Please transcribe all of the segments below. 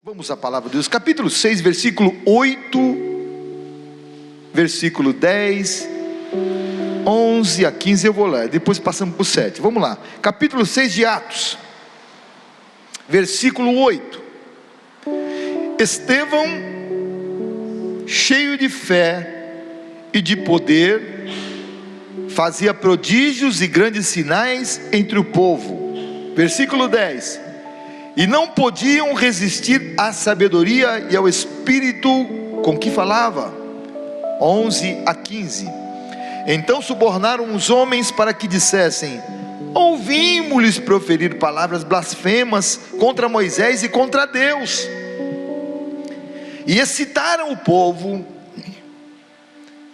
Vamos à palavra de Deus, capítulo 6, versículo 8, versículo 10, 11 a 15 eu vou ler, depois passamos para o 7, vamos lá, capítulo 6 de Atos, versículo 8, Estevão, cheio de fé e de poder, fazia prodígios e grandes sinais entre o povo, versículo 10, e não podiam resistir à sabedoria e ao Espírito com que falava, 11 a 15, então subornaram os homens para que dissessem: ouvimos-lhes proferir palavras blasfemas contra Moisés e contra Deus, e excitaram o povo,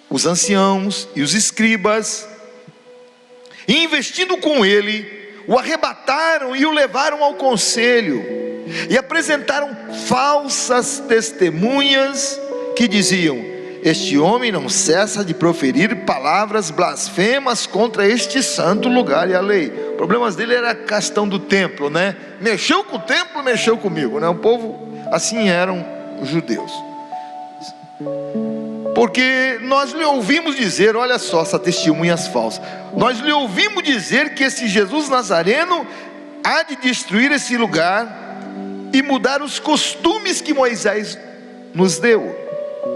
os anciãos e os escribas, e investindo com ele, o arrebataram e o levaram ao conselho, e apresentaram falsas testemunhas que diziam: este homem não cessa de proferir palavras blasfemas contra este santo lugar e a lei. O problema dele era a questão do templo, né? Mexeu com o templo, mexeu comigo, né? O povo, assim eram os judeus. Porque nós lhe ouvimos dizer, olha só essas testemunhas falsas, nós lhe ouvimos dizer que esse Jesus Nazareno há de destruir esse lugar e mudar os costumes que Moisés nos deu.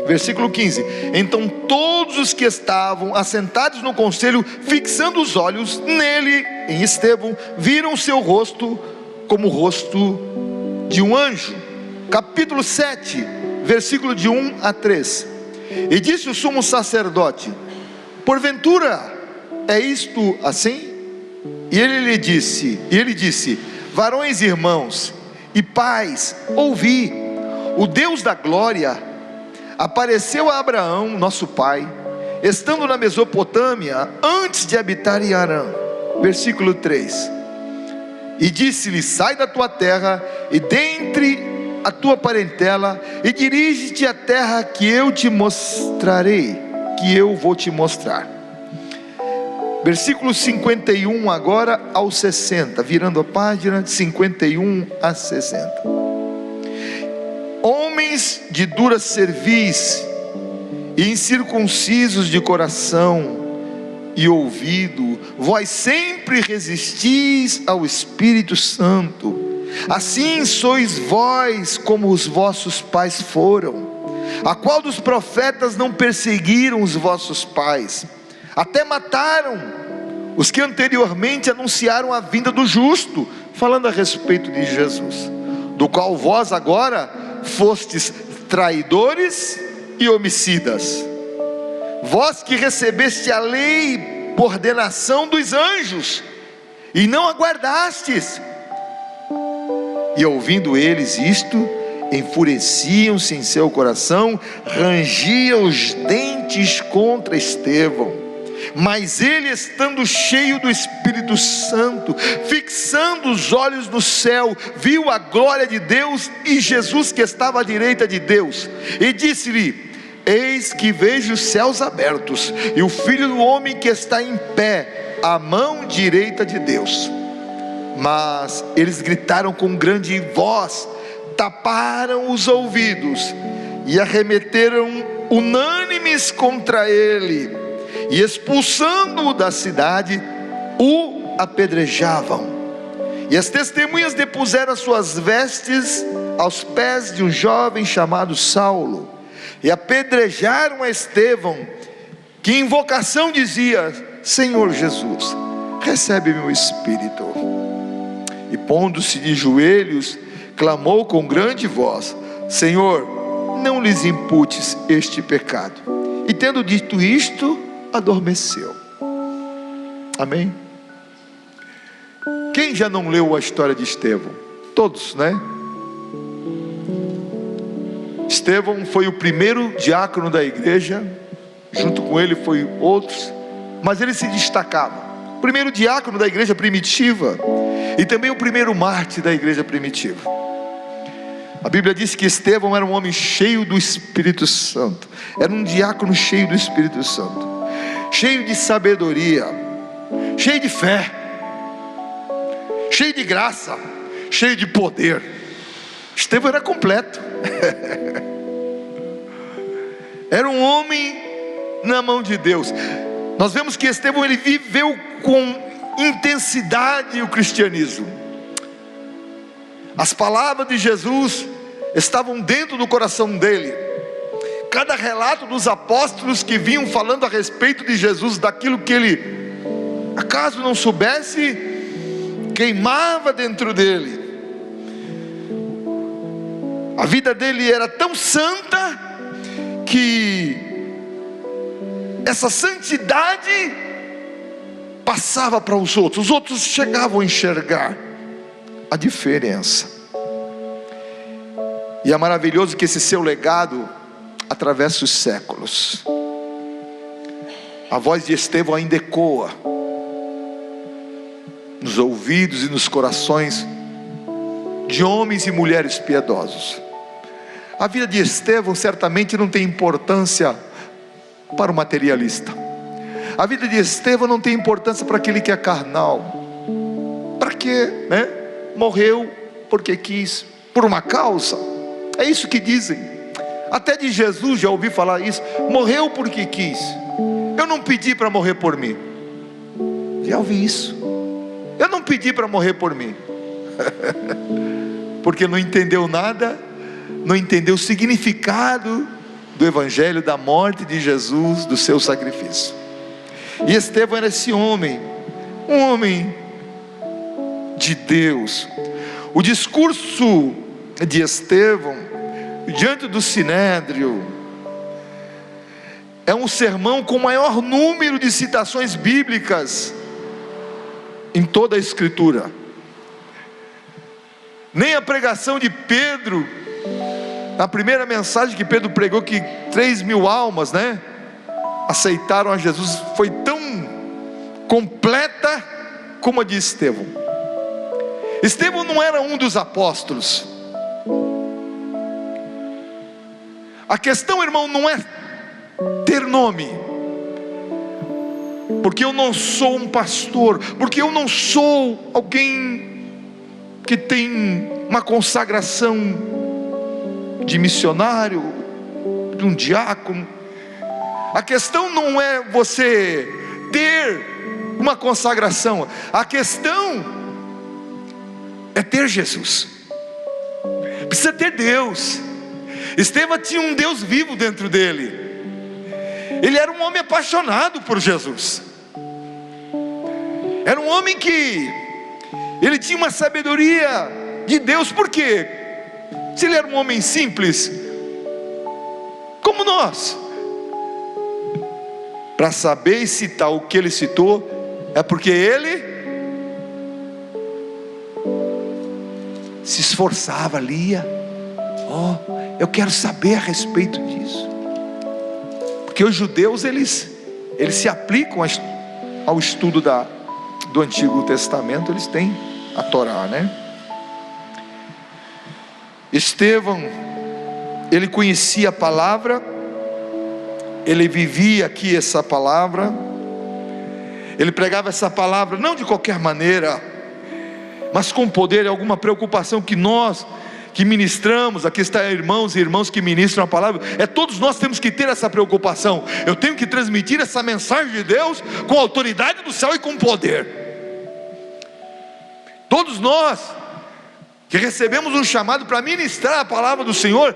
Versículo 15, então todos os que estavam assentados no conselho, fixando os olhos nele, em Estevão, viram seu rosto como o rosto de um anjo. Capítulo 7, versículo de 1 a 3, e disse o sumo sacerdote: porventura é isto assim? E ele disse: varões, irmãos e pais, ouvi, o Deus da glória apareceu a Abraão, nosso pai, estando na Mesopotâmia, antes de habitar em Harã. Versículo 3, e disse-lhe: sai da tua terra e dentre a tua parentela, e dirige-te à terra que eu te mostrarei, que eu vou te mostrar. Versículo 51 agora ao 60, virando a página, de 51 a 60. Homens de dura cerviz e incircuncisos de coração e ouvido, vós sempre resistis ao Espírito Santo. Assim sois vós como os vossos pais foram. A qual dos profetas não perseguiram os vossos pais? Até mataram os que anteriormente anunciaram a vinda do justo, falando a respeito de Jesus, do qual vós agora fostes traidores e homicidas. Vós que recebeste a lei por ordenação dos anjos e não aguardastes. E ouvindo eles isto, enfureciam-se em seu coração, rangiam os dentes contra Estevão. Mas ele, estando cheio do Espírito Santo, fixando os olhos no céu, viu a glória de Deus e Jesus que estava à direita de Deus, e disse-lhe: eis que vejo os céus abertos, e o Filho do homem que está em pé, à mão direita de Deus. Mas eles gritaram com grande voz, taparam os ouvidos, e arremeteram unânimes contra ele, e expulsando-o da cidade, o apedrejavam. E as testemunhas depuseram as suas vestes aos pés de um jovem chamado Saulo, e apedrejaram a Estevão, que em invocação dizia: Senhor Jesus, recebe meu espírito. E pondo-se de joelhos, clamou com grande voz: Senhor, não lhes imputes este pecado. E tendo dito isto, adormeceu. Amém? Quem já não leu a história de Estevão? Todos, né? Estevão foi o primeiro diácono da igreja, junto com ele foi outros, mas ele se destacava. O primeiro diácono da igreja primitiva e também o primeiro mártir da igreja primitiva. A Bíblia diz que Estevão era um homem cheio do Espírito Santo, era um diácono cheio do Espírito Santo, cheio de sabedoria, cheio de fé, cheio de graça, cheio de poder. Estevão era completo. Era um homem na mão de Deus. Nós vemos que Estevão, ele viveu com intensidade o cristianismo. As palavras de Jesus estavam dentro do coração dele. Cada relato dos apóstolos que vinham falando a respeito de Jesus, daquilo que ele, acaso não soubesse, queimava dentro dele. A vida dele era tão santa que essa santidade passava para os outros chegavam a enxergar a diferença. E é maravilhoso que esse seu legado atravessa os séculos. A voz de Estevão ainda ecoa nos ouvidos e nos corações de homens e mulheres piedosos. A vida de Estevão certamente não tem importância para o materialista. A vida de Estevão não tem importância para aquele que é carnal. Para quê, né? Morreu porque quis, por uma causa. É isso que dizem. Até de Jesus já ouvi falar isso. Morreu porque quis. Eu não pedi para morrer por mim. Já ouvi isso. Eu não pedi para morrer por mim. Porque não entendeu nada, não entendeu o significado do Evangelho, da morte de Jesus, do seu sacrifício. E Estevão era esse homem, um homem de Deus. O discurso de Estevão diante do Sinédrio é um sermão com o maior número de citações bíblicas em toda a Escritura. Nem a pregação de Pedro, a primeira mensagem que Pedro pregou, que 3.000 almas, né, aceitaram a Jesus, foi tão completa como a de Estevão. Estevão não era um dos apóstolos. A questão, irmão, não é ter nome, porque eu não sou um pastor, porque eu não sou alguém que tem uma consagração de missionário, de um diácono. A questão não é você ter uma consagração, a questão é ter Jesus. Precisa ter Deus. Estevão tinha um Deus vivo dentro dele. Ele era um homem apaixonado por Jesus. Era um homem que ele tinha uma sabedoria de Deus. Por quê? Se ele era um homem simples, como nós, para saber e citar o que ele citou, é porque ele se esforçava, lia. Eu quero saber a respeito disso, porque os judeus eles se aplicam ao estudo do Antigo Testamento. Eles têm a Torá, né? Estevão, ele conhecia a palavra, ele vivia aqui essa palavra, ele pregava essa palavra não de qualquer maneira, mas com poder e alguma preocupação que nós que ministramos, aqui está irmãos e irmãs que ministram a palavra, todos nós temos que ter essa preocupação. Eu tenho que transmitir essa mensagem de Deus com a autoridade do céu e com poder. Todos nós que recebemos um chamado para ministrar a palavra do Senhor,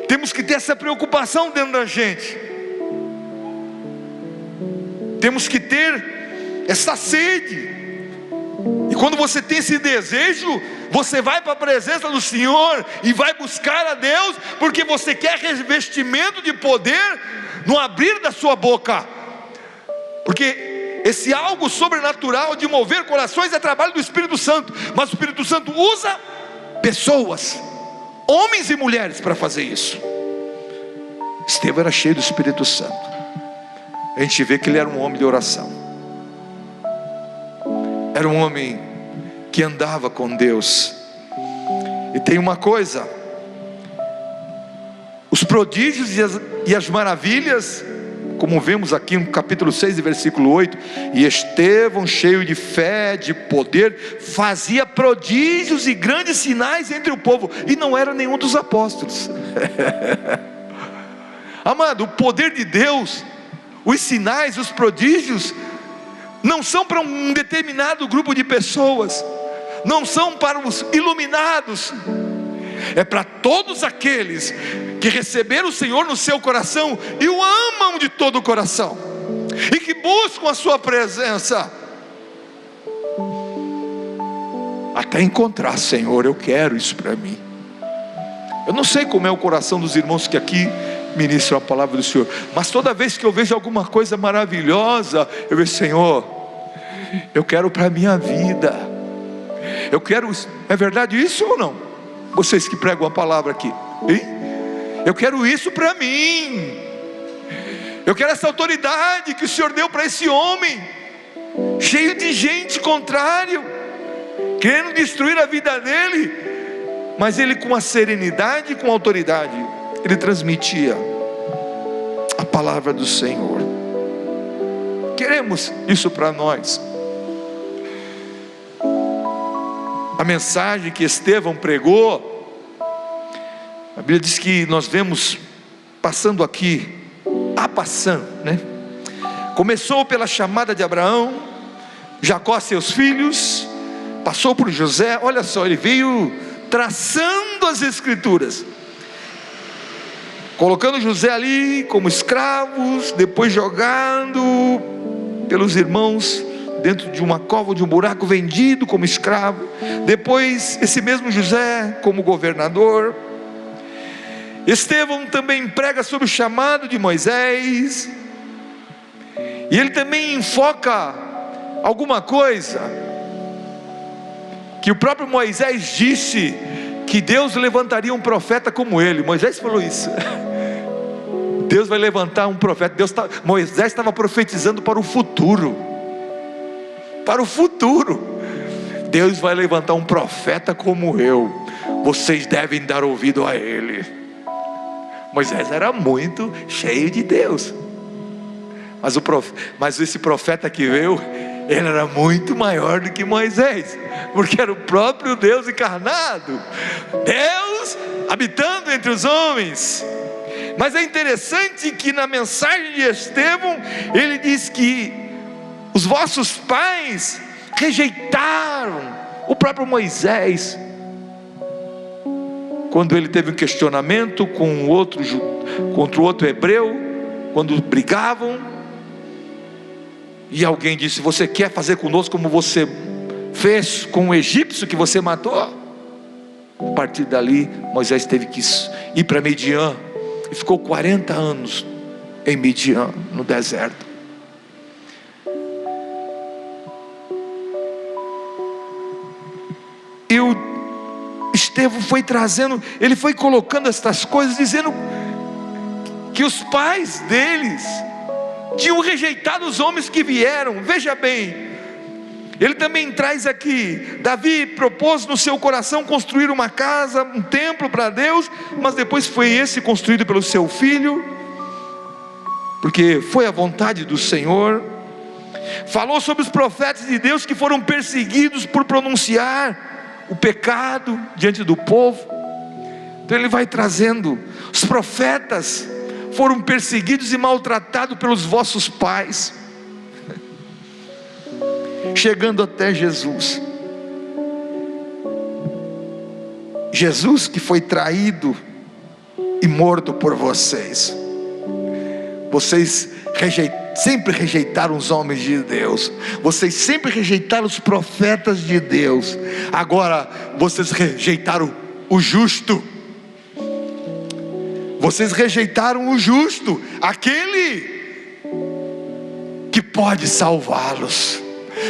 temos que ter essa preocupação dentro da gente. Temos que ter essa sede. E quando você tem esse desejo, você vai para a presença do Senhor e vai buscar a Deus, porque você quer revestimento de poder no abrir da sua boca. Porque esse algo sobrenatural de mover corações é trabalho do Espírito Santo. Mas o Espírito Santo usa pessoas, homens e mulheres, para fazer isso. Estevão era cheio do Espírito Santo. A gente vê que ele era um homem de oração. Era um homem que andava com Deus. E tem uma coisa: os prodígios e as maravilhas como vemos aqui no capítulo 6, versículo 8, e Estevão, cheio de fé, de poder, fazia prodígios e grandes sinais entre o povo, e não era nenhum dos apóstolos. Amado, o poder de Deus, os sinais, os prodígios, não são para um determinado grupo de pessoas, não são para os iluminados, é para todos aqueles que receberam o Senhor no seu coração e o amam de todo o coração, e que buscam a sua presença, até encontrar: Senhor, eu quero isso para mim. Eu não sei como é o coração dos irmãos que aqui ministram a palavra do Senhor, mas toda vez que eu vejo alguma coisa maravilhosa, eu vejo: Senhor, eu quero para a minha vida, eu quero. É verdade isso ou não? Vocês que pregam a palavra aqui, hein? Eu quero isso para mim, eu quero essa autoridade que o Senhor deu para esse homem, cheio de gente contrária, querendo destruir a vida dele, mas ele, com a serenidade e com a autoridade, ele transmitia a palavra do Senhor. Queremos isso para nós. A mensagem que Estevão pregou, a Bíblia diz que nós vemos passando aqui, passando, né? Começou pela chamada de Abraão, Jacó, seus filhos, passou por José. Olha só, ele veio traçando as escrituras, colocando José ali como escravos, depois jogado pelos irmãos dentro de uma cova, de um buraco, vendido como escravo. Depois esse mesmo José como governador. Estevão também prega sobre o chamado de Moisés, e ele também enfoca alguma coisa que o próprio Moisés disse, que Deus levantaria um profeta como ele. Moisés falou isso. Deus vai levantar um profeta. Moisés estava profetizando para o futuro. Para o futuro. Deus vai levantar um profeta como eu. Vocês devem dar ouvido a ele. Moisés era muito cheio de Deus. Mas esse profeta que veio, ele era muito maior do que Moisés, porque era o próprio Deus encarnado, Deus habitando entre os homens. Mas é interessante que na mensagem de Estevão, ele diz que os vossos pais rejeitaram o próprio Moisés, quando ele teve um questionamento com contra o outro hebreu, quando brigavam, e alguém disse: você quer fazer conosco como você fez com o egípcio que você matou? A partir dali, Moisés teve que ir para Midian, e ficou 40 anos em Midian, no deserto. E o Estevão foi trazendo, ele foi colocando estas coisas, dizendo que os pais deles tinham rejeitado os homens que vieram. Veja bem, ele também traz aqui: Davi propôs no seu coração construir uma casa, um templo para Deus, mas depois foi esse construído pelo seu filho, porque foi a vontade do Senhor. Falou sobre os profetas de Deus que foram perseguidos por pronunciar o pecado diante do povo. Então ele vai trazendo: os profetas foram perseguidos e maltratados pelos vossos pais, chegando até Jesus. Jesus que foi traído e morto por vocês. Vocês sempre rejeitaram os homens de Deus, vocês sempre rejeitaram os profetas de Deus. Agora vocês rejeitaram o justo. Vocês rejeitaram o justo, aquele que pode salvá-los,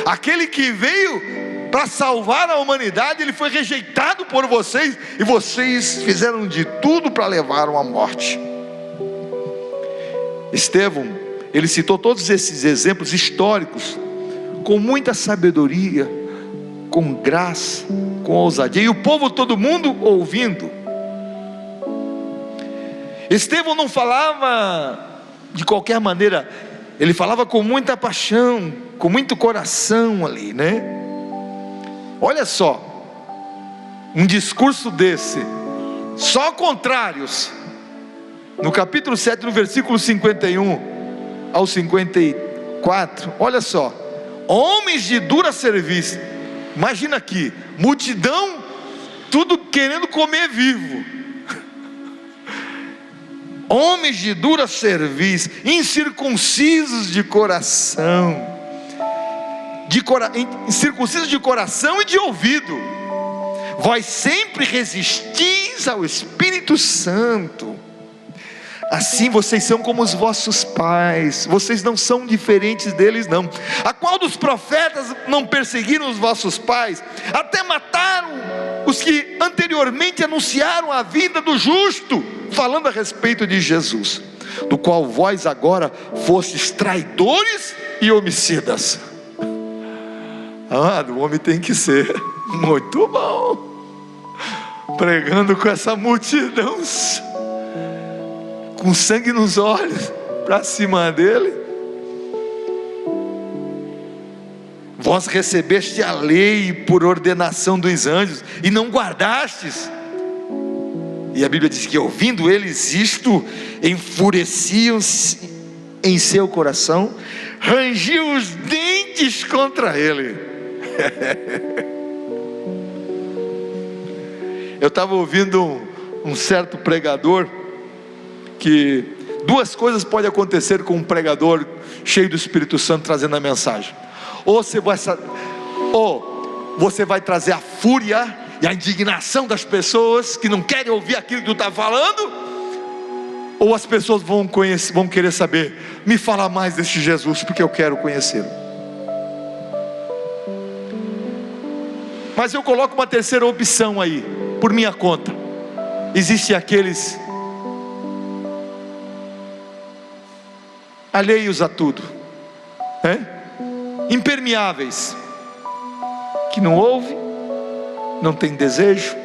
aquele que veio para salvar a humanidade. Ele foi rejeitado por vocês, e vocês fizeram de tudo para levá-lo à morte. Estevão, ele citou todos esses exemplos históricos com muita sabedoria, com graça, com ousadia, e o povo, todo mundo ouvindo. Estevão não falava de qualquer maneira, ele falava com muita paixão, com muito coração ali, né? Olha só, um discurso desse, só contrários, no capítulo 7, no versículo 51 ao 54, olha só: homens de dura serviço. Imagina aqui, multidão, tudo querendo comer vivo. Homens de dura serviço, incircuncisos de coração, incircuncisos de coração e de ouvido, vós sempre resistis ao Espírito Santo. Assim vocês são como os vossos pais, vocês não são diferentes deles não. A qual dos profetas não perseguiram os vossos pais, até mataram os que anteriormente anunciaram a vinda do justo, falando a respeito de Jesus, do qual vós agora fostes traidores e homicidas. O homem tem que ser muito bom, pregando com essa multidão, com sangue nos olhos, para cima dele. Vós recebeste a lei por ordenação dos anjos, e não guardastes. E a Bíblia diz que ouvindo eles isto, enfureciam-se em seu coração, rangiam os dentes contra ele. Eu estava ouvindo um certo pregador, que duas coisas podem acontecer com um pregador cheio do Espírito Santo trazendo a mensagem: ou você vai trazer a fúria e a indignação das pessoas que não querem ouvir aquilo que tu está falando, ou as pessoas vão querer saber: me fala mais deste Jesus, porque eu quero conhecê-lo. Mas eu coloco uma terceira opção aí, por minha conta. Existem aqueles alheios a tudo, impermeáveis, que não ouvem, não tem desejo,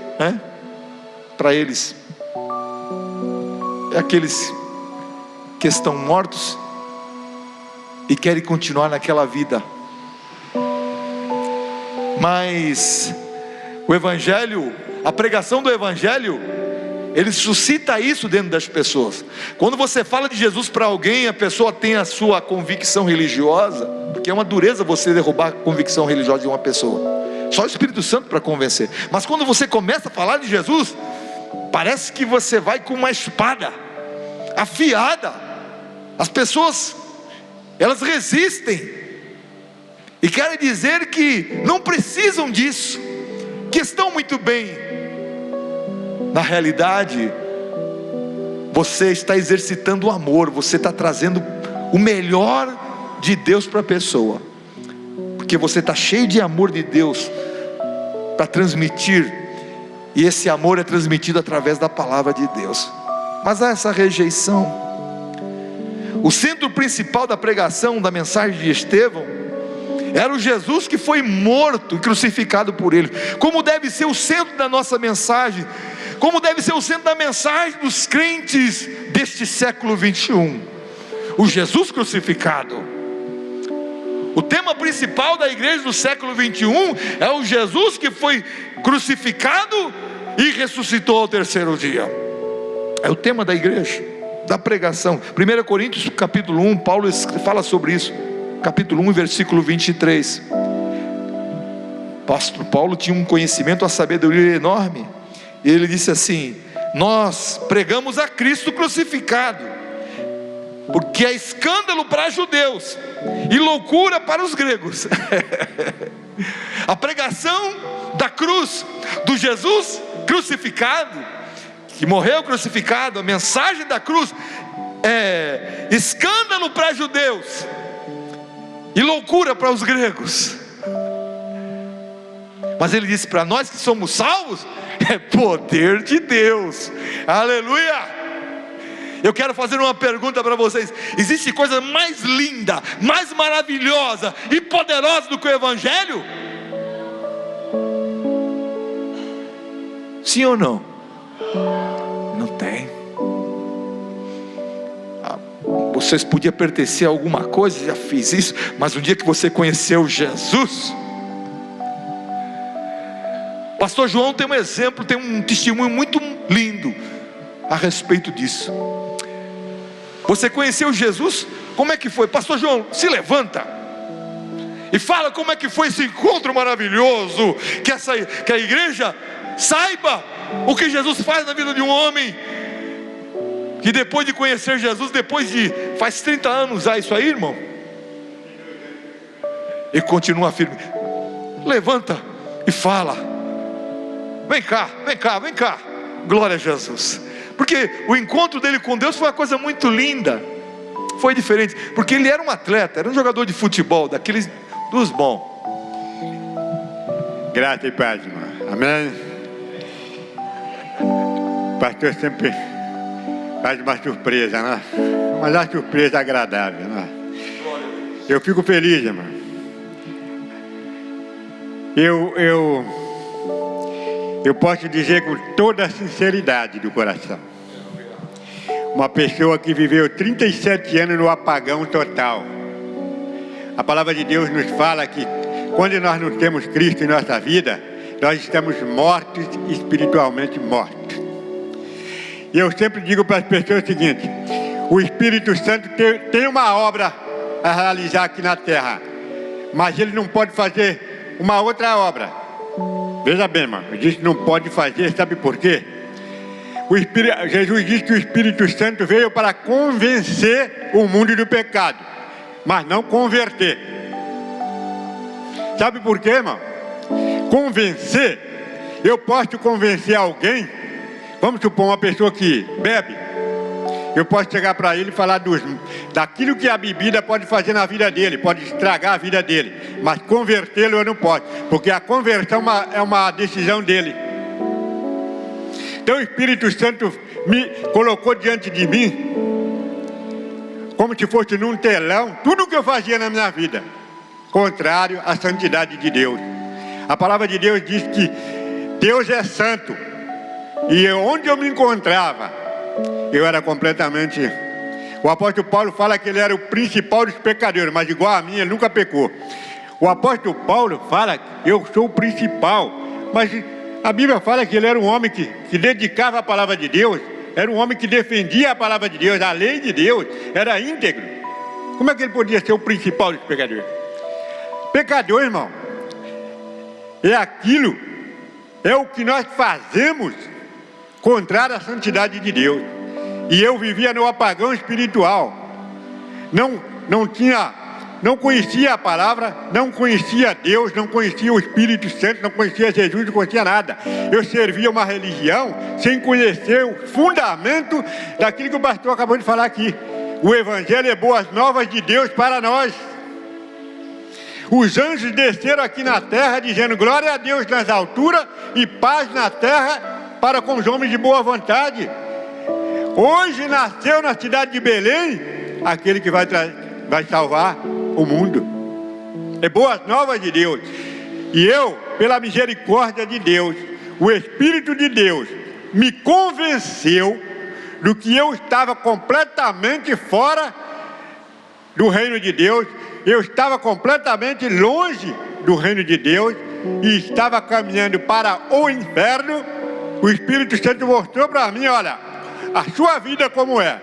para eles é aqueles que estão mortos e querem continuar naquela vida. Mas o Evangelho, a pregação do Evangelho, ele suscita isso dentro das pessoas. Quando você fala de Jesus para alguém, a pessoa tem a sua convicção religiosa, porque é uma dureza você derrubar a convicção religiosa de uma pessoa. Só o Espírito Santo para convencer. Mas quando você começa a falar de Jesus, parece que você vai com uma espada afiada. As pessoas, elas resistem e querem dizer que não precisam disso, que estão muito bem. Na realidade, você está exercitando o amor, você está trazendo o melhor de Deus para a pessoa, porque você está cheio de amor de Deus para transmitir, e esse amor é transmitido através da palavra de Deus. Mas há essa rejeição. O centro principal da pregação, da mensagem de Estevão, era o Jesus que foi morto e crucificado por ele. Como deve ser o centro da nossa mensagem, como deve ser o centro da mensagem dos crentes deste século 21, o Jesus crucificado. O tema principal da igreja do século 21 é o Jesus que foi crucificado e ressuscitou ao terceiro dia. É o tema da igreja, da pregação. 1 Coríntios capítulo 1, Paulo fala sobre isso, capítulo 1, versículo 23. Pastor Paulo tinha um conhecimento, uma sabedoria enorme. Ele disse assim: nós pregamos a Cristo crucificado, porque é escândalo para judeus e loucura para os gregos. A pregação da cruz, do Jesus crucificado, que morreu crucificado, a mensagem da cruz é escândalo para judeus e loucura para os gregos. Mas ele disse: para nós que somos salvos, é poder de Deus. Aleluia! Eu quero fazer uma pergunta para vocês: existe coisa mais linda, mais maravilhosa e poderosa do que o Evangelho? Sim ou não? Não tem. Vocês podiam pertencer a alguma coisa, já fiz isso, mas no dia que você conheceu Jesus, Pastor João tem um exemplo, tem um testemunho muito lindo a respeito disso. Você conheceu Jesus? Como é que foi? Pastor João, se levanta e fala como é que foi esse encontro maravilhoso, que a igreja saiba o que Jesus faz na vida de um homem, que depois de conhecer Jesus, faz 30 anos isso aí, irmão, e continua firme. Levanta e fala: vem cá, vem cá, vem cá. Glória a Jesus. Porque o encontro dele com Deus foi uma coisa muito linda. Foi diferente, porque ele era um atleta, era um jogador de futebol, daqueles dos bons. Graça e paz, irmão. Amém. O pastor sempre faz uma surpresa, né? Mas uma surpresa agradável, né? Eu fico feliz, irmão. Eu posso dizer com toda a sinceridade do coração, uma pessoa que viveu 37 anos no apagão total. A palavra de Deus nos fala que quando nós não temos Cristo em nossa vida, nós estamos mortos, espiritualmente mortos. E eu sempre digo para as pessoas o seguinte: o Espírito Santo tem uma obra a realizar aqui na terra, mas ele não pode fazer uma outra obra. Veja bem, irmão, ele disse que não pode fazer, sabe por quê? Jesus disse que o Espírito Santo veio para convencer o mundo do pecado, mas não converter. Sabe por quê, irmão? Convencer, eu posso convencer alguém. Vamos supor uma pessoa que bebe, eu posso chegar para ele e falar daquilo que a bebida pode fazer na vida dele, pode estragar a vida dele, mas convertê-lo eu não posso, porque a conversão é uma decisão dele. Então o Espírito Santo me colocou diante de mim, como se fosse num telão, tudo o que eu fazia na minha vida, contrário à santidade de Deus. A palavra de Deus diz que Deus é santo, e onde eu me encontrava, eu era completamente... O apóstolo Paulo fala que ele era o principal dos pecadores, mas igual a mim, ele nunca pecou. O apóstolo Paulo fala que eu sou o principal, mas a Bíblia fala que ele era um homem que dedicava a palavra de Deus, era um homem que defendia a palavra de Deus, a lei de Deus, era íntegro. Como é que ele podia ser o principal dos pecadores? Pecador, irmão, é o que nós fazemos contrário à santidade de Deus. E eu vivia no apagão espiritual, não conhecia a palavra, não conhecia Deus, não conhecia o Espírito Santo, não conhecia Jesus, não conhecia nada. Eu servia uma religião sem conhecer o fundamento daquilo que o pastor acabou de falar aqui. O Evangelho é boas novas de Deus para nós. Os anjos desceram aqui na terra dizendo glória a Deus nas alturas e paz na terra para com os homens de boa vontade. Hoje nasceu na cidade de Belém aquele que vai salvar o mundo. É boas novas de Deus. E eu, pela misericórdia de Deus, o Espírito de Deus me convenceu do que eu estava completamente fora do reino de Deus. Eu estava completamente longe do reino de Deus e estava caminhando para o inferno. O Espírito Santo mostrou para mim: olha, a sua vida como é?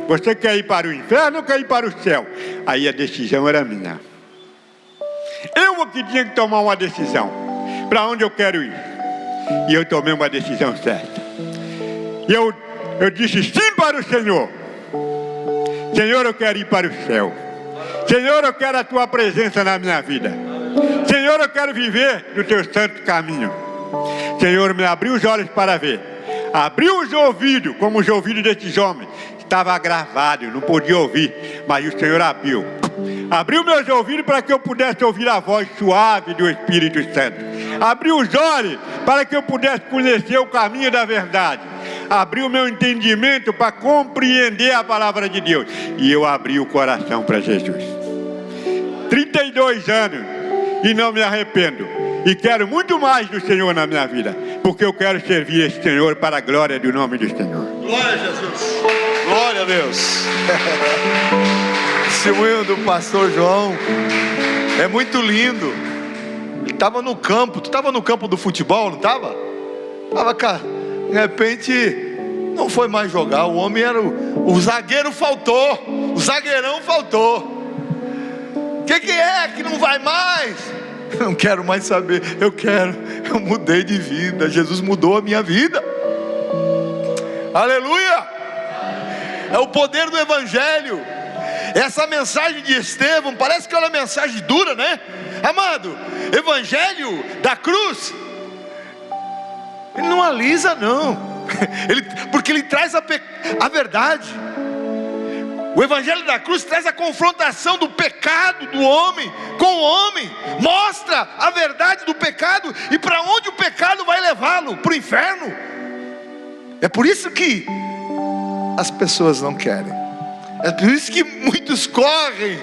Você quer ir para o inferno ou quer ir para o céu? Aí a decisão era minha. Eu que tinha que tomar uma decisão. Para onde eu quero ir? E eu tomei uma decisão certa. E eu disse sim para o Senhor. Senhor, eu quero ir para o céu. Senhor, eu quero a tua presença na minha vida. Senhor, eu quero viver no teu santo caminho. Senhor, me abriu os olhos para ver. Abriu os ouvidos, como os ouvidos desses homens. Estava gravado, eu não podia ouvir, mas o Senhor abriu. Abriu meus ouvidos para que eu pudesse ouvir a voz suave do Espírito Santo. Abriu os olhos para que eu pudesse conhecer o caminho da verdade. Abriu o meu entendimento para compreender a palavra de Deus. E eu abri o coração para Jesus. 32 anos e não me arrependo. E quero muito mais do Senhor na minha vida, porque eu quero servir esse Senhor para a glória do nome do Senhor. Glória a Jesus. Glória a Deus. Testemunho do pastor João é muito lindo. Ele estava no campo. Tu estava no campo do futebol, não estava? Estava, cara. De repente não foi mais jogar. O homem era o zagueiro faltou. O zagueirão faltou. O que é que não vai mais? Não quero mais saber. Eu mudei de vida. Jesus mudou a minha vida. Aleluia. É o poder do Evangelho. Essa mensagem de Estevão parece que é uma mensagem dura, né? Amado, Evangelho da cruz, ele não alisa não. Porque ele traz a verdade. O Evangelho da cruz traz a confrontação do pecado do homem com o homem. Mostra a verdade do pecado e para onde o pecado vai levá-lo, para o inferno. É por isso que as pessoas não querem. É por isso que muitos correm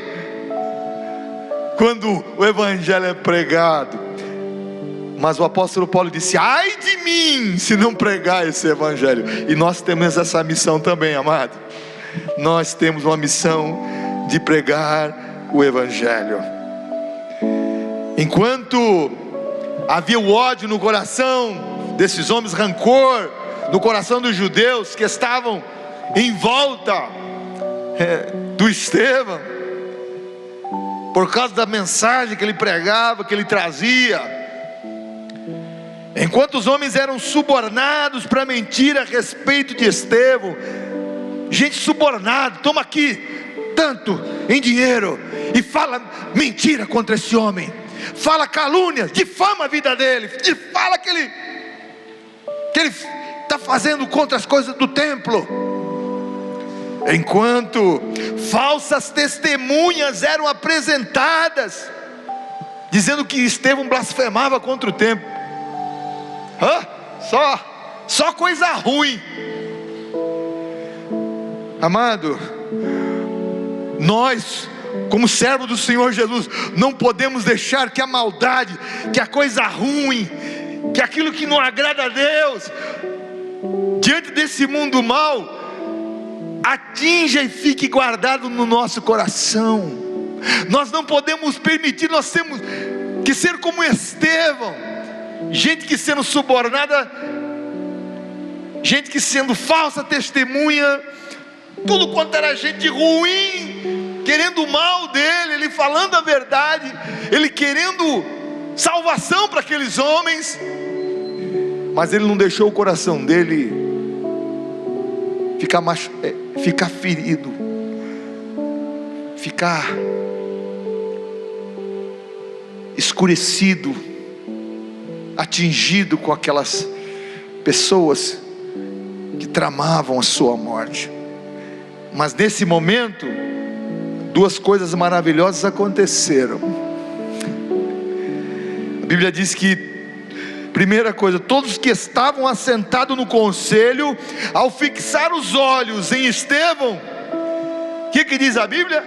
quando o Evangelho é pregado. Mas o apóstolo Paulo disse: ai de mim se não pregar esse Evangelho. E nós temos essa missão também, amado. Nós temos uma missão de pregar o Evangelho. Enquanto havia o ódio no coração desses homens, rancor no coração dos judeus que estavam em volta do Estevão, por causa da mensagem que ele pregava, que ele trazia, enquanto os homens eram subornados para mentir a respeito de Estevão, gente subornada, toma aqui tanto em dinheiro e fala mentira contra esse homem, fala calúnias, difama a vida dele, fala que ele está fazendo contra as coisas do templo. Enquanto falsas testemunhas eram apresentadas, dizendo que Estevão blasfemava contra o templo. Só coisa ruim. Amado, nós, como servos do Senhor Jesus, não podemos deixar que a maldade, que a coisa ruim, que aquilo que não agrada a Deus, diante desse mundo mal, atinja e fique guardado no nosso coração. Nós não podemos permitir. Nós temos que ser como Estevão, gente que sendo subornada, gente que sendo falsa testemunha, tudo quanto era gente ruim, querendo o mal dele, ele falando a verdade, ele querendo salvação para aqueles homens, mas ele não deixou o coração dele ficar ferido, ficar escurecido, atingido com aquelas pessoas que tramavam a sua morte. Mas nesse momento, duas coisas maravilhosas aconteceram. A Bíblia diz que, primeira coisa, todos que estavam assentados no conselho, ao fixar os olhos em Estevão, o que diz a Bíblia?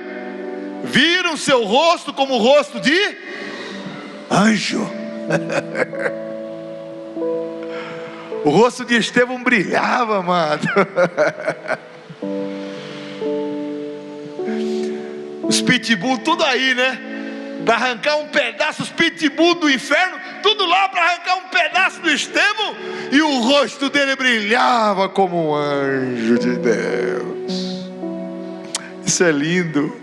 Viram seu rosto como o rosto de anjo. O rosto de Estevão brilhava, amado. Os pitbull tudo aí, né? Para arrancar um pedaço, os pitbull do inferno, tudo lá para arrancar um pedaço do Estevão, e o rosto dele brilhava como um anjo de Deus. Isso é lindo.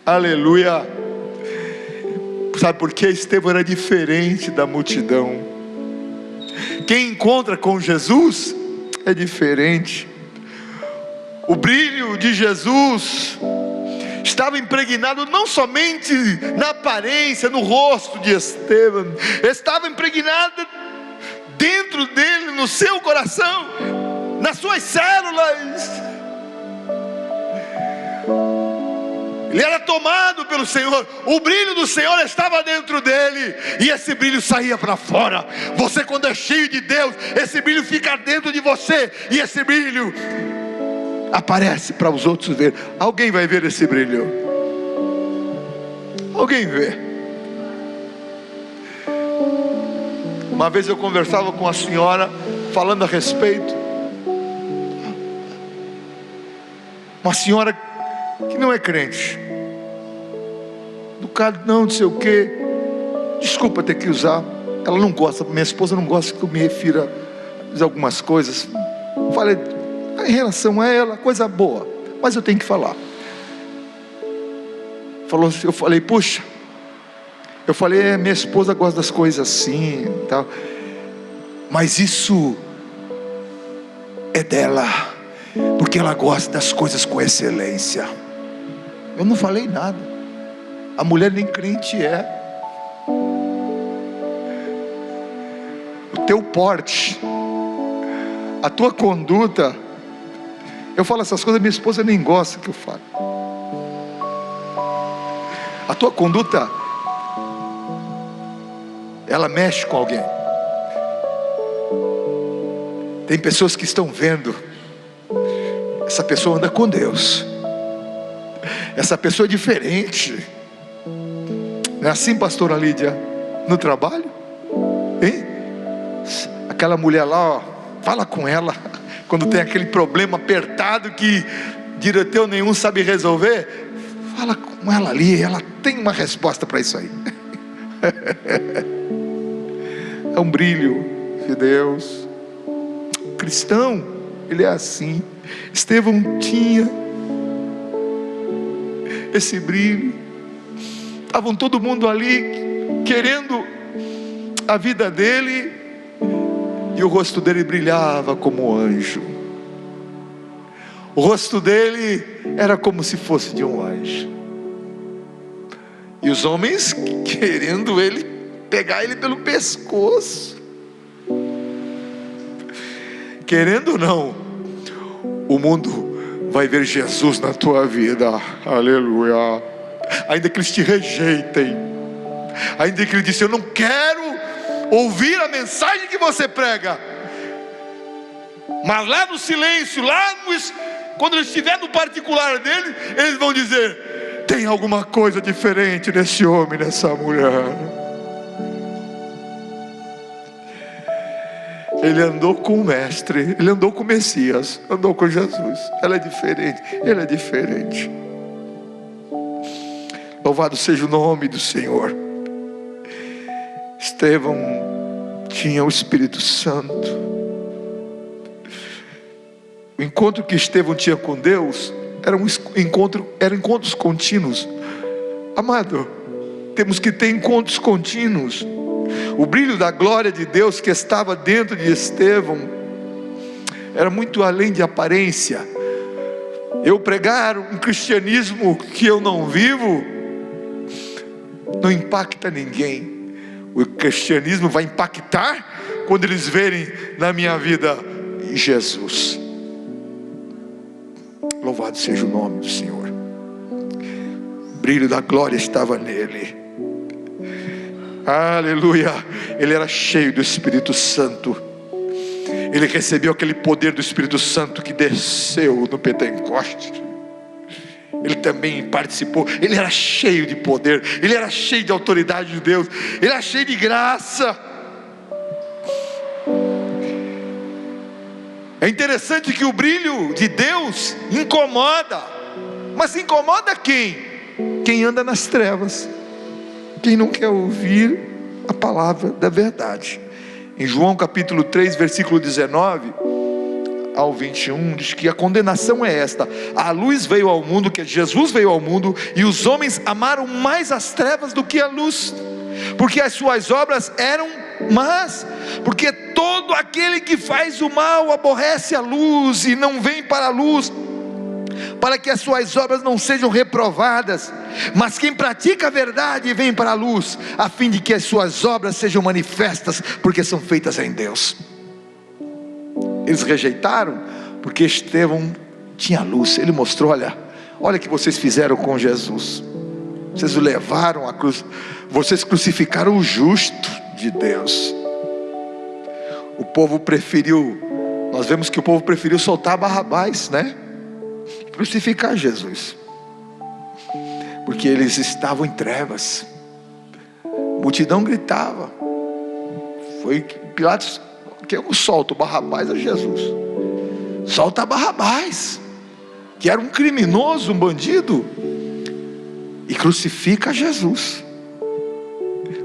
Aleluia. Sabe por que Estevão era diferente da multidão? Quem encontra com Jesus é diferente. O brilho de Jesus estava impregnado não somente na aparência, no rosto de Estevão, estava impregnado dentro dele, no seu coração, nas suas células. Ele era tomado pelo Senhor, o brilho do Senhor estava dentro dele, e esse brilho saía para fora. Você, quando é cheio de Deus, esse brilho fica dentro de você, e esse brilho aparece para os outros ver. Alguém vai ver esse brilho? Alguém vê? Uma vez eu conversava com a senhora, falando a respeito uma senhora que não é crente, educado, não sei o que, desculpa ter que usar, ela não gosta, minha esposa não gosta que eu me refira a algumas coisas. Falei em relação a ela, coisa boa, mas eu tenho que falar. Eu falei, puxa, minha esposa gosta das coisas assim, tal, mas isso é dela, porque ela gosta das coisas com excelência. Eu não falei nada, a mulher nem crente é. O teu porte, a tua conduta, eu falo essas coisas, minha esposa nem gosta que eu fale. A tua conduta, ela mexe com alguém. Tem pessoas que estão vendo, essa pessoa anda com Deus, essa pessoa é diferente. Não é assim, pastora Lídia, no trabalho? Hein? Aquela mulher lá, ó, fala com ela, quando tem aquele problema apertado que diretor nenhum sabe resolver, fala com ela ali, ela tem uma resposta para isso aí. É um brilho de Deus. O cristão, ele é assim. Estevão tinha esse brilho. Estavam todo mundo ali querendo a vida dele, e o rosto dele brilhava como um anjo. O rosto dele era como se fosse de um anjo. E os homens querendo pegar ele pelo pescoço. Querendo ou não, o mundo vai ver Jesus na tua vida. Aleluia. Ainda que eles te rejeitem, ainda que ele disse, eu não quero ouvir a mensagem que você prega, mas lá no silêncio, quando ele estiver no particular dele, eles vão dizer, tem alguma coisa diferente nesse homem, nessa mulher. Ele andou com o mestre, ele andou com o Messias, andou com Jesus. Ela é diferente, ele é diferente. Louvado seja o nome do Senhor. Estevão tinha o Espírito Santo. O encontro que Estevão tinha com Deus eram encontros contínuos. Amado, temos que ter encontros contínuos. O brilho da glória de Deus que estava dentro de Estevão era muito além de aparência. Eu pregar um cristianismo que eu não vivo não impacta ninguém. O cristianismo vai impactar quando eles verem na minha vida Jesus. Louvado seja o nome do Senhor. O brilho da glória estava nele. Aleluia. Ele era cheio do Espírito Santo. Ele recebeu aquele poder do Espírito Santo que desceu no Pentecostes. Ele também participou. Ele era cheio de poder, ele era cheio de autoridade de Deus, ele era cheio de graça. É interessante que o brilho de Deus incomoda. Mas incomoda quem? Quem anda nas trevas, quem não quer ouvir a palavra da verdade. Em João capítulo 3, versículo 19 ao 21, diz que a condenação é esta: a luz veio ao mundo, que Jesus veio ao mundo, e os homens amaram mais as trevas do que a luz, porque as suas obras eram más. Porque todo aquele que faz o mal aborrece a luz e não vem para a luz, para que as suas obras não sejam reprovadas. Mas quem pratica a verdade vem para a luz, a fim de que as suas obras sejam manifestas, porque são feitas em Deus. Eles rejeitaram porque Estevão tinha luz. Ele mostrou, olha o que vocês fizeram com Jesus. Vocês o levaram à cruz, vocês crucificaram o justo de Deus. O povo preferiu, nós vemos que o povo preferiu soltar Barrabás, né? Crucificar Jesus, porque eles estavam em trevas. A multidão gritava. Foi Pilatos, que eu solto Barrabás a Jesus. Solta Barrabás. que era um criminoso, um bandido, e crucifica Jesus.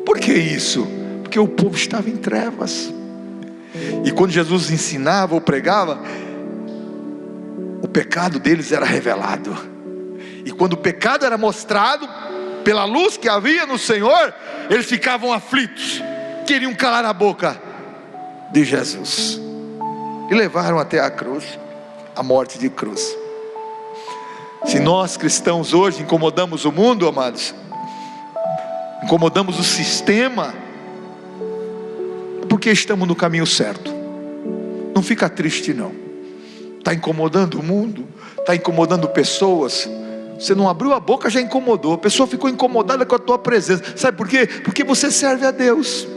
Por que isso? Porque o povo estava em trevas. E quando Jesus ensinava ou pregava, o pecado deles era revelado. E quando o pecado era mostrado pela luz que havia no Senhor, eles ficavam aflitos, queriam calar a boca de Jesus, e levaram até a cruz, a morte de cruz. Se nós cristãos hoje incomodamos o mundo, amados, incomodamos o sistema, é porque estamos no caminho certo. Não fica triste não. Está incomodando o mundo, está incomodando pessoas. Você não abriu a boca, já incomodou. A pessoa ficou incomodada com a tua presença. Sabe por quê? Porque você serve a Deus,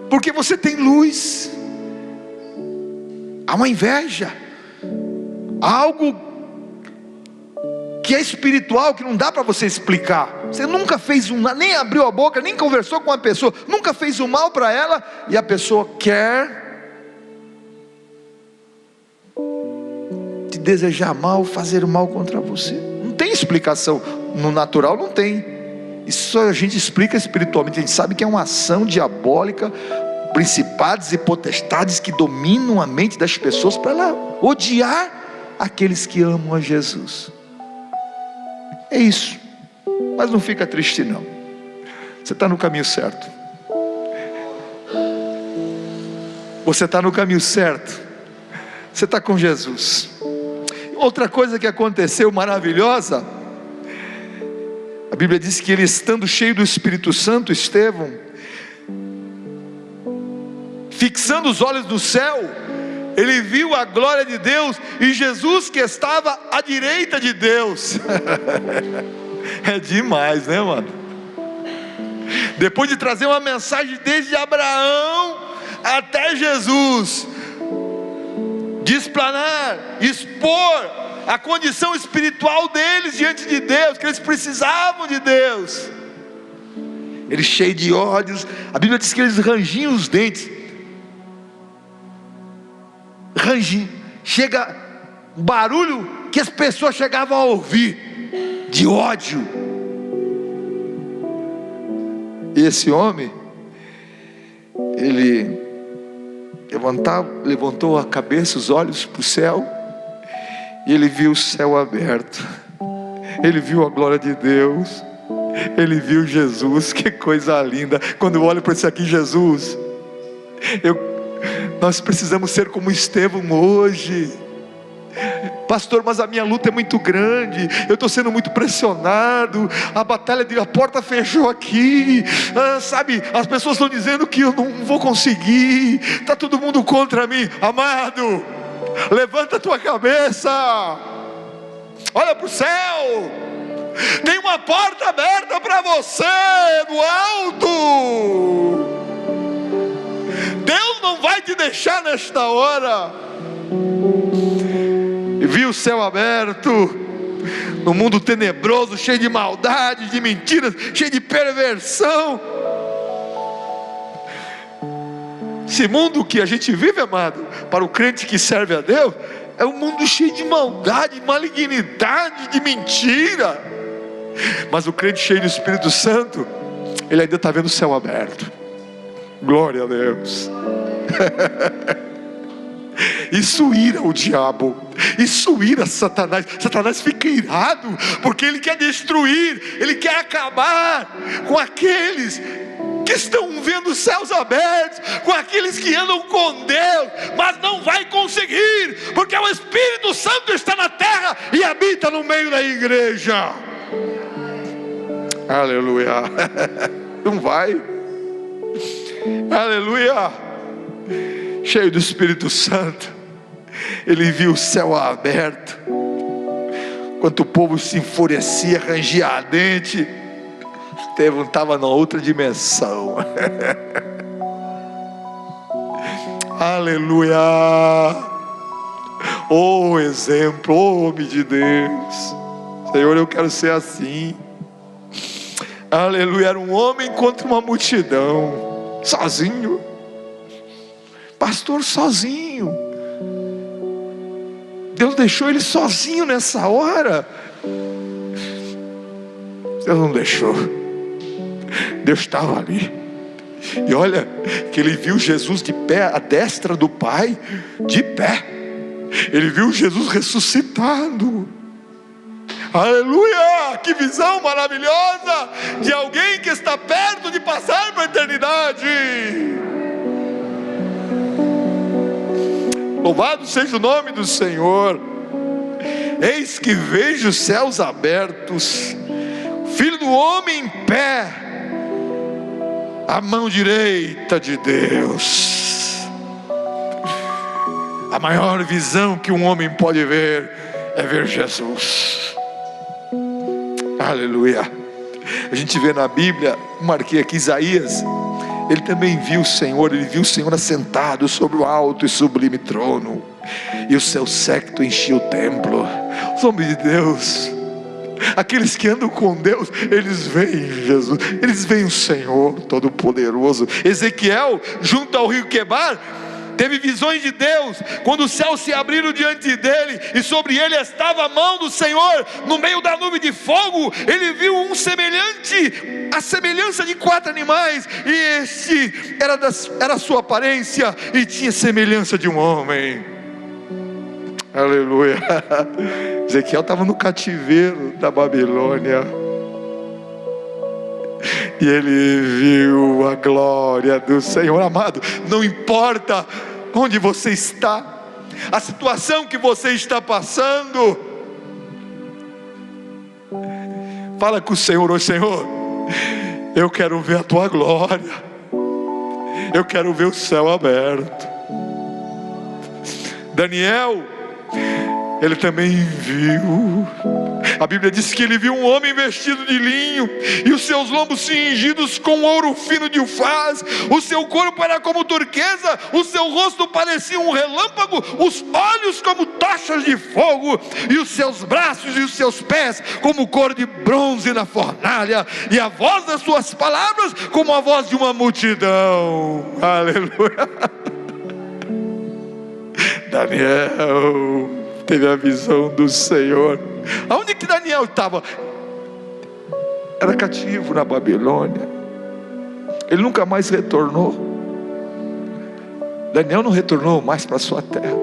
porque você tem luz. Há uma inveja, há algo que é espiritual, que não dá para você explicar. Você nunca fez nem abriu a boca, nem conversou com a pessoa, nunca fez o mal para ela, e a pessoa quer te desejar mal, fazer mal contra você. Não tem explicação. No natural não tem. Isso a gente explica espiritualmente. A gente sabe que é uma ação diabólica, principados e potestades que dominam a mente das pessoas para ela odiar aqueles que amam a Jesus. É isso. Mas não fica triste não. Você está no caminho certo. Você está no caminho certo. Você está com Jesus. Outra coisa que aconteceu maravilhosa, a Bíblia diz que ele, estando cheio do Espírito Santo, Estevão, fixando os olhos no céu, ele viu a glória de Deus e Jesus que estava à direita de Deus. É demais, né, mano? Depois de trazer uma mensagem desde Abraão até Jesus, de explanar, expor a condição espiritual deles diante de Deus, que eles precisavam de Deus. Ele cheio de ódios, a Bíblia diz que eles rangiam os dentes. Chega um barulho que as pessoas chegavam a ouvir, de ódio. E esse homem, ele levantou a cabeça, os olhos para o céu, e ele viu o céu aberto, ele viu a glória de Deus, ele viu Jesus. Que coisa linda. Quando eu olho para esse aqui, Jesus, nós precisamos ser como Estevão hoje. Pastor, mas a minha luta é muito grande, eu estou sendo muito pressionado, a porta fechou aqui, sabe, as pessoas estão dizendo que eu não vou conseguir, está todo mundo contra mim. Amado, levanta a tua cabeça, olha para o céu, tem uma porta aberta para você no alto. Deus não vai te deixar nesta hora. E viu o céu aberto, no mundo tenebroso, cheio de maldade, de mentiras, cheio de perversão. Esse mundo que a gente vive, amado, para o crente que serve a Deus, é um mundo cheio de maldade, de malignidade, de mentira. Mas o crente cheio do Espírito Santo, ele ainda está vendo o céu aberto. Glória a Deus. Isso ira o diabo, isso ira Satanás. Satanás fica irado, porque ele quer destruir, ele quer acabar com aqueles que estão vendo os céus abertos, com aqueles que andam com Deus, mas não vai conseguir, porque o Espírito Santo está na terra e habita no meio da igreja. Aleluia. Não vai. Aleluia. Cheio do Espírito Santo, ele viu o céu aberto, enquanto o povo se enfurecia, rangia a dente. Estevão estava na outra dimensão. Aleluia. Oh exemplo, oh homem de Deus. Senhor, eu quero ser assim. Aleluia. Era um homem contra uma multidão, sozinho. Pastor, sozinho. Deus deixou ele sozinho nessa hora? Deus não deixou. Deus estava ali. E olha que ele viu Jesus de pé à destra do Pai, de pé. Ele viu Jesus ressuscitado. Aleluia! Que visão maravilhosa de alguém que está perto de passar para a eternidade. Louvado seja o nome do Senhor. Eis que vejo os céus abertos, Filho do homem em pé, à mão direita de Deus. A maior visão que um homem pode ver é ver Jesus. Aleluia. A gente vê na Bíblia, marquei aqui Isaías, ele também viu o Senhor, ele viu o Senhor assentado sobre o alto e sublime trono, e o seu séquito enchia o templo. Os homens de Deus, aqueles que andam com Deus, eles veem Jesus, eles veem o Senhor Todo-Poderoso. Ezequiel, junto ao rio Quebar, teve visões de Deus, quando os céus se abriram diante dele, e sobre ele estava a mão do Senhor, no meio da nuvem de fogo. Ele viu um semelhante, a semelhança de 4 animais, e este era a sua aparência, e tinha semelhança de um homem. Aleluia. Ezequiel estava no cativeiro da Babilônia, e ele viu a glória do Senhor. Amado, não importa onde você está, a situação que você está passando, fala com o Senhor: ô Senhor, eu quero ver a tua glória, eu quero ver o céu aberto. Daniel, ele também viu. A Bíblia diz que ele viu um homem vestido de linho, e os seus lombos cingidos com ouro fino de ufaz. O seu corpo era como turquesa, o seu rosto parecia um relâmpago, os olhos como tochas de fogo, e os seus braços e os seus pés como cor de bronze na fornalha, e a voz das suas palavras como a voz de uma multidão. Aleluia. Daniel teve a visão do Senhor. Aonde que Daniel estava? Era cativo na Babilônia. Ele nunca mais retornou. Daniel não retornou mais para a sua terra.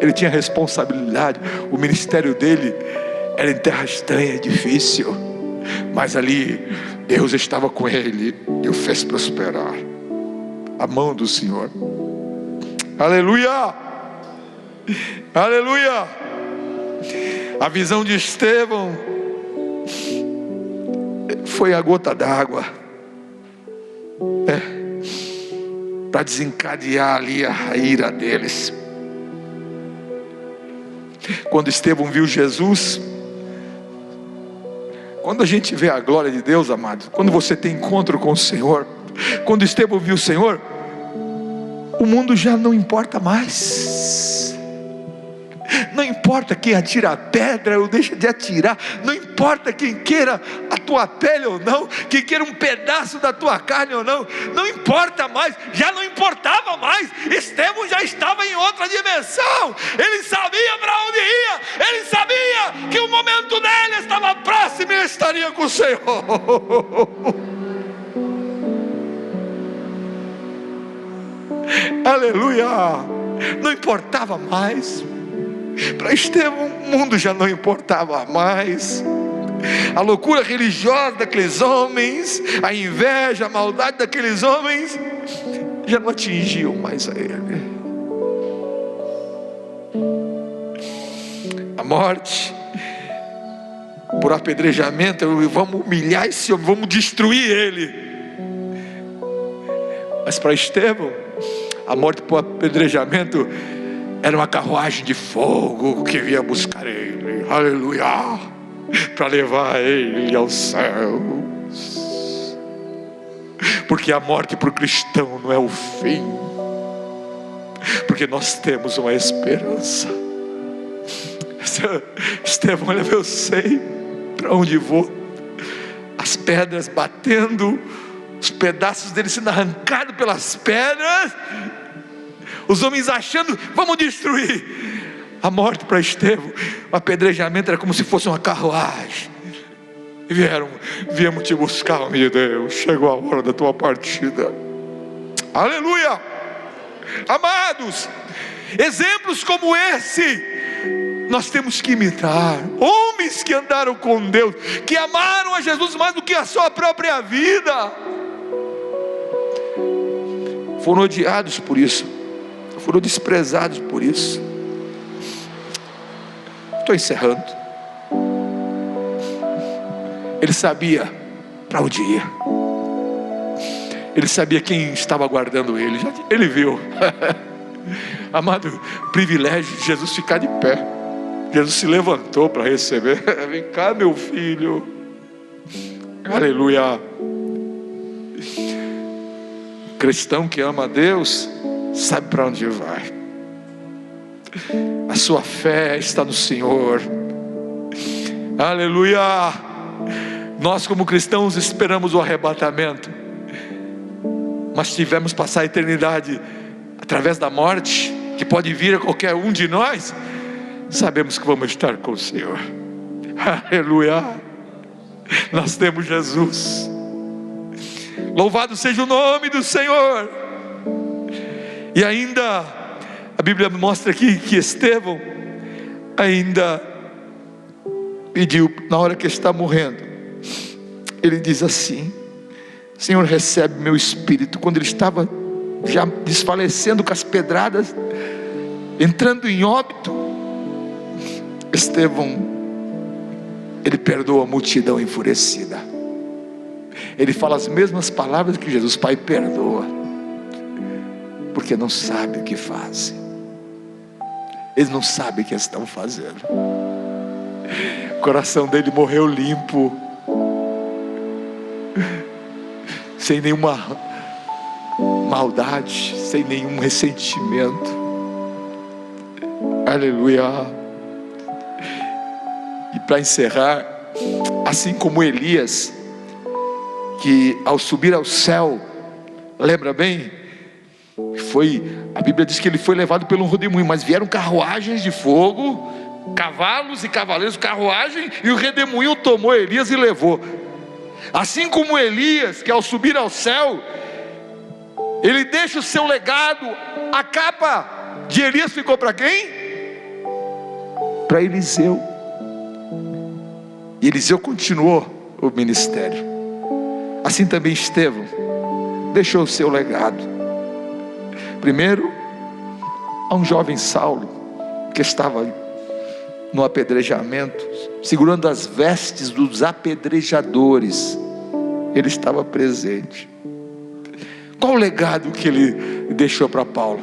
Ele tinha responsabilidade. O ministério dele era em terra estranha, difícil, mas ali Deus estava com ele e o fez prosperar. A mão do Senhor. Aleluia. Aleluia. A visão de Estevão foi a gota d'água, para desencadear ali a ira deles. Quando Estevão viu Jesus, quando a gente vê a glória de Deus, amados, quando você tem encontro com o Senhor, quando Estevão viu o Senhor, o mundo já não importa mais. Não importa quem atira a pedra ou deixa de atirar, não importa quem queira a tua pele ou não, quem queira um pedaço da tua carne ou não, não importa mais, já não importava mais. Estevão já estava em outra dimensão, ele sabia para onde ia, ele sabia que o momento dele estava próximo e estaria com o Senhor. Aleluia. Não importava mais. Para Estevão, o mundo já não importava mais. A loucura religiosa daqueles homens, a inveja, a maldade daqueles homens já não atingiam mais a ele. A morte por apedrejamento, vamos humilhar esse homem, vamos destruir ele. Mas para Estevão, a morte por apedrejamento era uma carruagem de fogo que vinha buscar ele, aleluia, para levar ele aos céus. Porque a morte para o cristão não é o fim, porque nós temos uma esperança. Estevão, olha, eu sei para onde vou, as pedras batendo, os pedaços dele sendo arrancados pelas pedras, os homens achando, vamos destruir. A morte para Estevão, o apedrejamento era como se fosse uma carruagem. E viemos te buscar, meu Deus. Chegou a hora da tua partida. Aleluia. Amados, exemplos como esse nós temos que imitar. Homens que andaram com Deus, que amaram a Jesus mais do que a sua própria vida, foram odiados por isso, foram desprezados por isso. Estou encerrando. Ele sabia para onde ia. Ele sabia quem estava aguardando ele. Ele viu. Amado, privilégio de Jesus ficar de pé. Jesus se levantou para receber. Vem cá, meu filho. Aleluia. O cristão que ama a Deus sabe para onde vai. A sua fé está no Senhor. Aleluia. Nós como cristãos esperamos o arrebatamento, mas tivemos passar a eternidade através da morte, que pode vir a qualquer um de nós. Sabemos que vamos estar com o Senhor. Aleluia. Nós temos Jesus. Louvado seja o nome do Senhor. E ainda a Bíblia mostra aqui que Estevão ainda pediu, na hora que está morrendo, ele diz assim: Senhor, recebe meu espírito. Quando ele estava já desfalecendo com as pedradas, entrando em óbito, Estevão, ele perdoa a multidão enfurecida. Ele fala as mesmas palavras que Jesus: Pai, perdoa, porque não sabe o que fazem. Eles não sabem o que estão fazendo. O coração dele morreu limpo, sem nenhuma maldade, sem nenhum ressentimento. Aleluia. E para encerrar, assim como Elias, que ao subir ao céu, lembra bem, a Bíblia diz que ele foi levado pelo redemoinho, mas vieram carruagens de fogo, cavalos e cavaleiros, carruagem, e o redemoinho tomou Elias e levou. Assim como Elias, que ao subir ao céu, ele deixa o seu legado. A capa de Elias ficou para quem? Para Eliseu. E Eliseu continuou o ministério. Assim também Estevão deixou o seu legado. Primeiro, a um jovem Saulo, que estava no apedrejamento, segurando as vestes dos apedrejadores. Ele estava presente. Qual o legado que ele deixou para Paulo?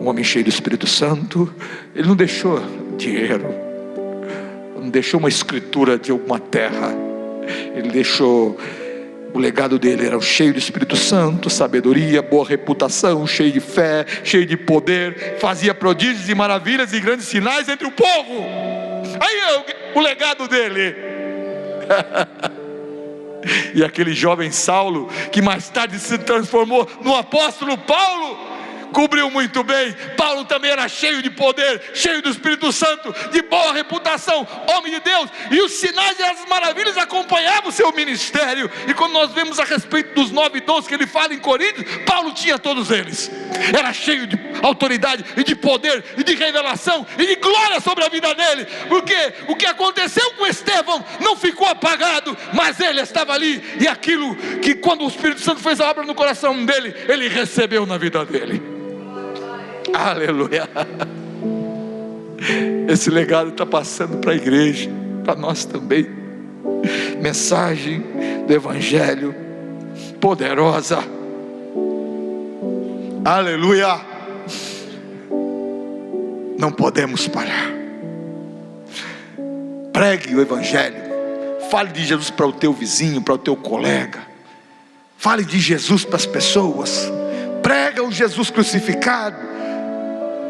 Um homem cheio do Espírito Santo. Ele não deixou dinheiro, não deixou uma escritura de alguma terra. Ele deixou, o legado dele era cheio do Espírito Santo, sabedoria, boa reputação, cheio de fé, cheio de poder, fazia prodígios e maravilhas e grandes sinais entre o povo. Aí o legado dele. E aquele jovem Saulo, que mais tarde se transformou no apóstolo Paulo, cobriu muito bem. Paulo também era cheio de poder, cheio do Espírito Santo, de boa reputação, homem de Deus, e os sinais e as maravilhas acompanhavam o seu ministério. E quando nós vemos a respeito dos 9 dons que ele fala em Coríntios, Paulo tinha todos eles. Era cheio de autoridade e de poder e de revelação e de glória sobre a vida dele, porque o que aconteceu com Estevão não ficou apagado, mas ele estava ali, e aquilo que quando o Espírito Santo fez a obra no coração dele, ele recebeu na vida dele. Aleluia. Esse legado está passando para a igreja, para nós também. Mensagem do Evangelho poderosa. Aleluia. Não podemos parar. Pregue o Evangelho. Fale de Jesus para o teu vizinho, para o teu colega. Fale de Jesus para as pessoas. Prega o Jesus crucificado.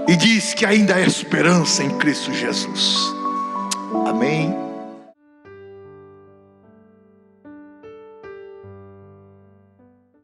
E diz que ainda há esperança em Cristo Jesus. Amém.